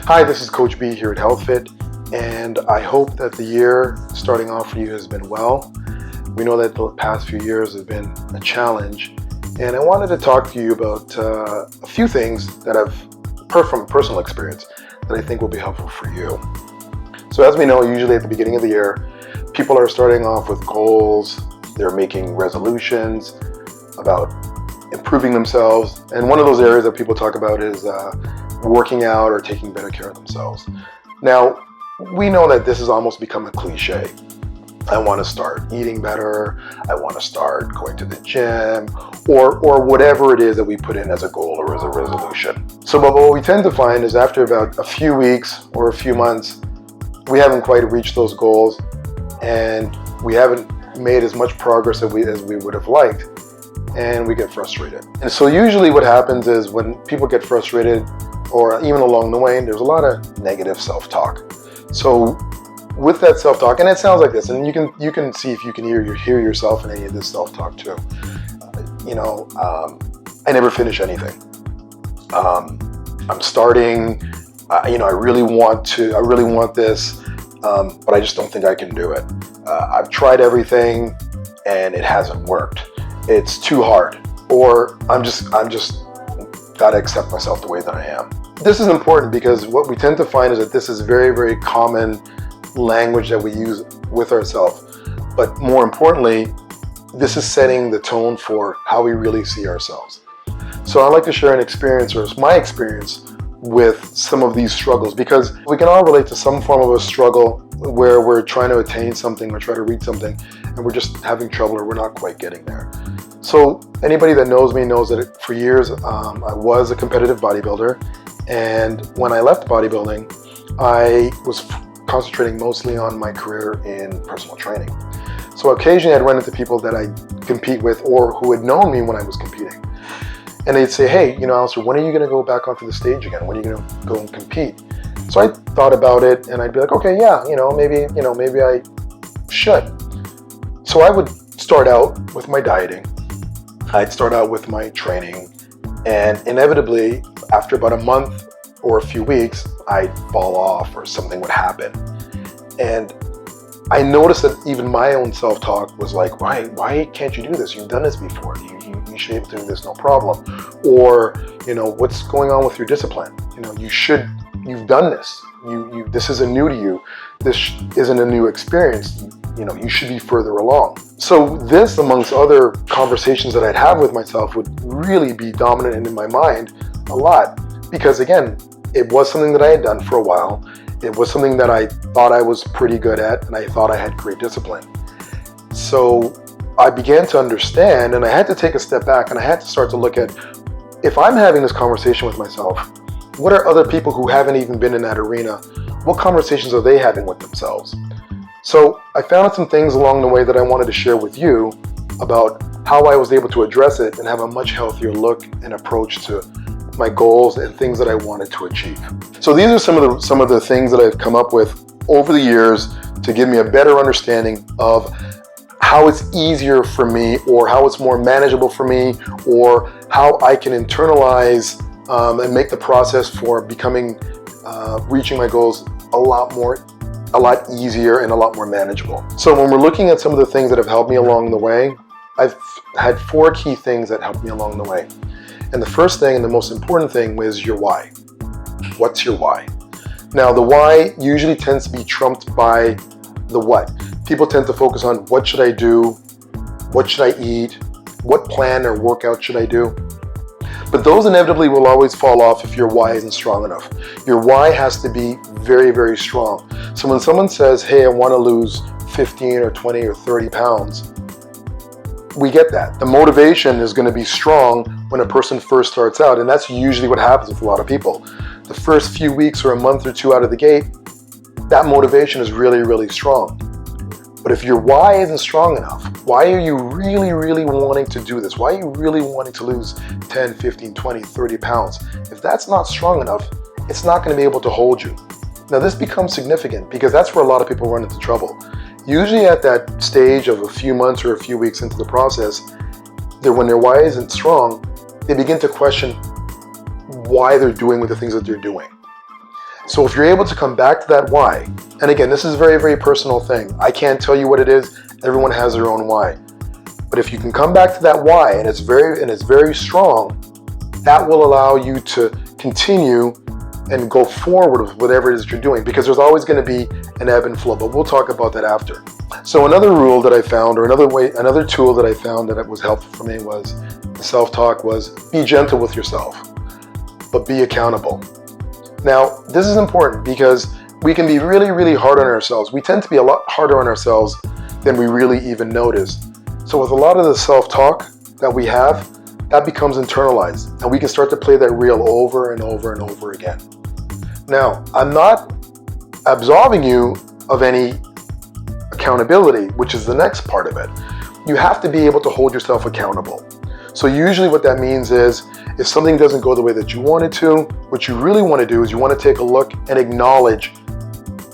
Hi, this is Coach B here at HealthFit, and I hope that the year starting off for you has been well. We know that the past few years have been a challenge, and I wanted to talk to you about a few things that I've heard from personal experience that I think will be helpful for you. So as we know, usually at the beginning of the year, people are starting off with goals, they're making resolutions about improving themselves, and one of those areas that people talk about is working out or taking better care of themselves. Now, we know that this has almost become a cliche. I want to start eating better, I want to start going to the gym, or whatever it is that we put in as a goal or as a resolution. So but what we tend to find is after about a few weeks or a few months, we haven't quite reached those goals and we haven't made as much progress as we would have liked, and we get frustrated. And so usually what happens is when people get frustrated, or even along the way, there's a lot of negative self-talk. So with that self-talk, and it sounds like this, and you can see if you can hear yourself in any of this self-talk too. I never finish anything. I'm starting. I really want this, but I just don't think I can do it. I've tried everything, and it hasn't worked. It's too hard, or I'm just gotta accept myself the way that I am. This is important because what we tend to find is that this is very, very common language that we use with ourselves. But more importantly, this is setting the tone for how we really see ourselves. So I'd like to share an experience, or my experience, with some of these struggles, because we can all relate to some form of a struggle where we're trying to attain something or try to reach something and we're just having trouble or we're not quite getting there. So anybody that knows me knows that for years I was a competitive bodybuilder, and when I left bodybuilding, I was concentrating mostly on my career in personal training. So occasionally I'd run into people that I compete with or who had known me when I was competing. And they'd say, hey, Allister, when are you going to go back onto the stage again? When are you going to go and compete? So I thought about it and I'd be like, okay, yeah, maybe I should. So I would start out with my dieting. I'd start out with my training, and inevitably after about a month or a few weeks, I'd fall off or something would happen. And I noticed that even my own self-talk was like, why can't you do this? You've done this before. You should be able to do this, no problem. Or, what's going on with your discipline? You've done this. This isn't new to you. This isn't a new experience. You should be further along. So this, amongst other conversations that I'd have with myself, would really be dominant in my mind a lot. Because again, it was something that I had done for a while. It was something that I thought I was pretty good at, and I thought I had great discipline. So I began to understand, and I had to take a step back, and I had to start to look at, if I'm having this conversation with myself, what are other people who haven't even been in that arena, what conversations are they having with themselves? So I found some things along the way that I wanted to share with you about how I was able to address it and have a much healthier look and approach to my goals and things that I wanted to achieve. So these are some of the things that I've come up with over the years to give me a better understanding of how it's easier for me, or how it's more manageable for me, or how I can internalize and make the process for reaching my goals a lot easier and a lot more manageable. So when we're looking at some of the things that have helped me along the way, I've had 4 key things that helped me along the way. And the first thing and the most important thing was your why. What's your why? Now, the why usually tends to be trumped by the what. People tend to focus on what should I do, what should I eat, what plan or workout should I do. But those inevitably will always fall off if your why isn't strong enough. Your why has to be very, very strong. So when someone says, hey, I want to lose 15 or 20 or 30 pounds, we get that. The motivation is going to be strong when a person first starts out, and that's usually what happens with a lot of people. The first few weeks or a month or two out of the gate, that motivation is really, really strong. But if your why isn't strong enough, why are you really, really wanting to do this? Why are you really wanting to lose 10, 15, 20, 30 pounds? If that's not strong enough, it's not going to be able to hold you. Now this becomes significant because that's where a lot of people run into trouble. Usually at that stage of a few months or a few weeks into the process, when their why isn't strong, they begin to question why they're doing with the things that they're doing. So if you're able to come back to that why, and again, this is a very, very personal thing. I can't tell you what it is. Everyone has their own why. But if you can come back to that why, and it's very strong, that will allow you to continue and go forward with whatever it is you're doing, because there's always going to be an ebb and flow, but we'll talk about that after. So another rule that I found, or another tool that I found that was helpful for me was self-talk, was be gentle with yourself, but be accountable. Now, this is important because we can be really, really hard on ourselves. We tend to be a lot harder on ourselves than we really even notice. So with a lot of the self-talk that we have, that becomes internalized, and we can start to play that reel over and over and over again. Now, I'm not absolving you of any accountability, which is the next part of it. You have to be able to hold yourself accountable. So usually what that means is, if something doesn't go the way that you want it to, what you really want to do is you want to take a look and acknowledge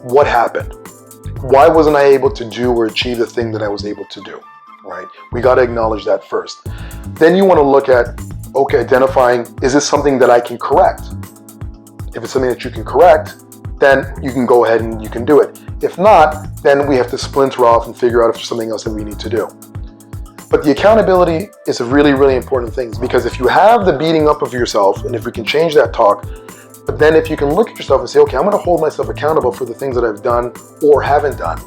what happened. Why wasn't I able to do or achieve the thing that I was able to do, right? We got to acknowledge that first. Then you want to look at, okay, identifying, is this something that I can correct? If it's something that you can correct, then you can go ahead and you can do it. If not, then we have to splinter off and figure out if there's something else that we need to do. But the accountability is a really, really important thing, because if you have the beating up of yourself, and if we can change that talk, but then if you can look at yourself and say, okay, I'm going to hold myself accountable for the things that I've done or haven't done,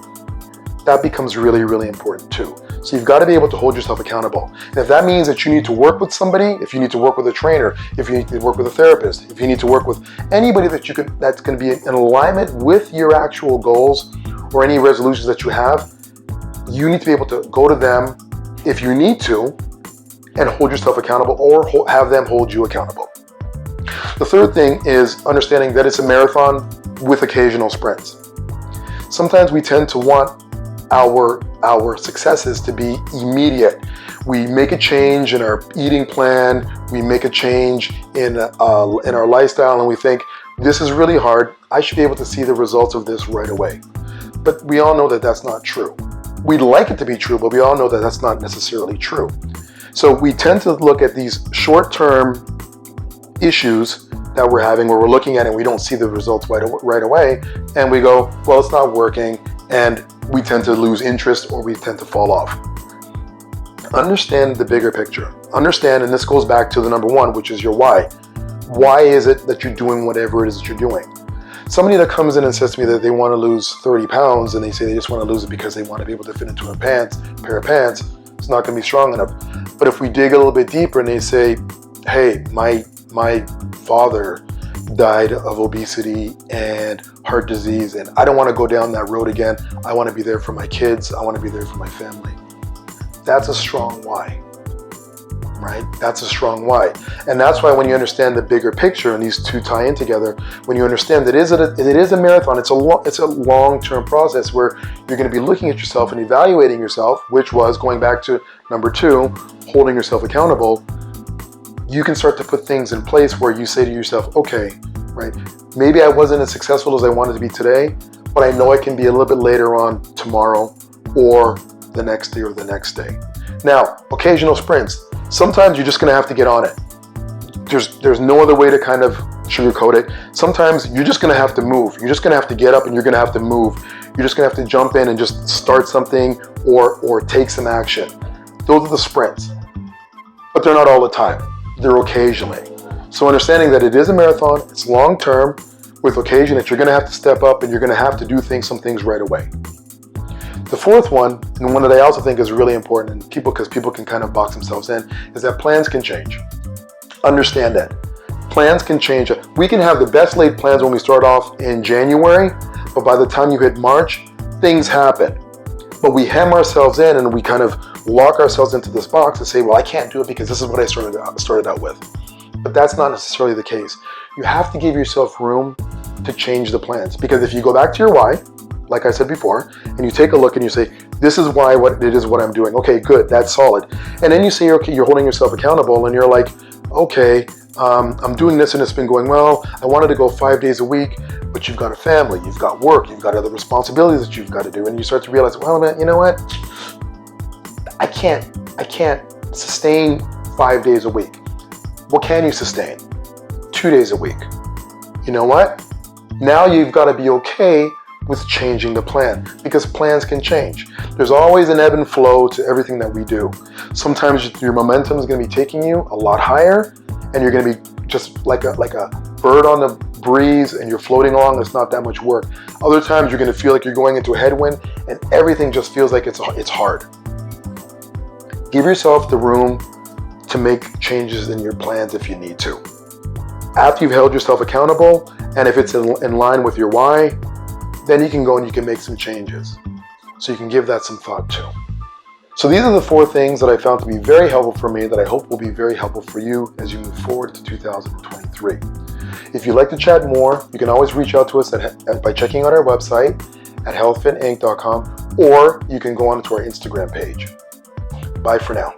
that becomes really, really important too. So you've got to be able to hold yourself accountable. And if that means that you need to work with somebody, if you need to work with a trainer, if you need to work with a therapist, if you need to work with anybody that's going to be in alignment with your actual goals or any resolutions that you have, you need to be able to go to them if you need to and hold yourself accountable, or have them hold you accountable. The third thing is understanding that it's a marathon with occasional sprints. Sometimes we tend to want our successes to be immediate. We make a change in our eating plan, we make a change in our lifestyle, and we think, this is really hard, I should be able to see the results of this right away. But we all know that that's not true. We'd like it to be true, but we all know that that's not necessarily true. So we tend to look at these short-term issues that we're having, where we're looking at it and we don't see the results right away, and we go, well, it's not working, and we tend to lose interest, or we tend to fall off. Understand the bigger picture. Understand, and this goes back to the number one, which is your why. Why is it that you're doing whatever it is that you're doing? Somebody that comes in and says to me that they want to lose 30 pounds, and they say they just want to lose it because they want to be able to fit into a pair of pants, it's not going to be strong enough. But if we dig a little bit deeper and they say, hey, my father died of obesity and heart disease, and I don't want to go down that road again. I want to be there for my kids. I want to be there for my family. That's a strong why, right? That's a strong why. And that's why when you understand the bigger picture and these two tie in together, when you understand that it is a marathon, it's a long-term process where you're going to be looking at yourself and evaluating yourself, which was going back to number two, holding yourself accountable. You can start to put things in place where you say to yourself, okay, right, maybe I wasn't as successful as I wanted to be today, but I know I can be a little bit later on tomorrow, or the next day, or the next day. Now, occasional sprints. Sometimes you're just going to have to get on it. There's no other way to kind of sugarcoat it. Sometimes you're just going to have to move. You're just going to have to get up and you're going to have to move. You're just going to have to jump in and just start something or take some action. Those are the sprints. But they're not all the time. They're occasionally. So understanding that it is a marathon, it's long term, with occasion that you're going to have to step up and you're going to have to do some things right away. The fourth one, and one that I also think is really important, and because people can kind of box themselves in, is that plans can change. Understand that. Plans can change. We can have the best laid plans when we start off in January, but by the time you hit March, things happen. But we hem ourselves in and we kind of lock ourselves into this box and say, well, I can't do it because this is what I started out with. But that's not necessarily the case. You have to give yourself room to change the plans, because if you go back to your why, like I said before, and you take a look and you say, this is why what I'm doing. Okay, good, that's solid. And then you say, okay, you're holding yourself accountable and you're like, okay, I'm doing this and it's been going well. I wanted to go 5 days a week, but you've got a family, you've got work, you've got other responsibilities that you've got to do. And you start to realize, well, man, you know what? I can't sustain 5 days a week. What can you sustain? 2 days a week. You know what? Now you've got to be okay with changing the plan, because plans can change. There's always an ebb and flow to everything that we do. Sometimes your momentum is going to be taking you a lot higher, and you're going to be just like a bird on the breeze, and you're floating along. It's not that much work. Other times you're going to feel like you're going into a headwind, and everything just feels like it's hard. Give yourself the room to make changes in your plans if you need to. After you've held yourself accountable, and if it's in line with your why, then you can go and you can make some changes. So you can give that some thought too. So these are the 4 things that I found to be very helpful for me, that I hope will be very helpful for you as you move forward to 2023. If you'd like to chat more, you can always reach out to us by checking out our website at healthfitinc.com, or you can go on to our Instagram page. Bye for now.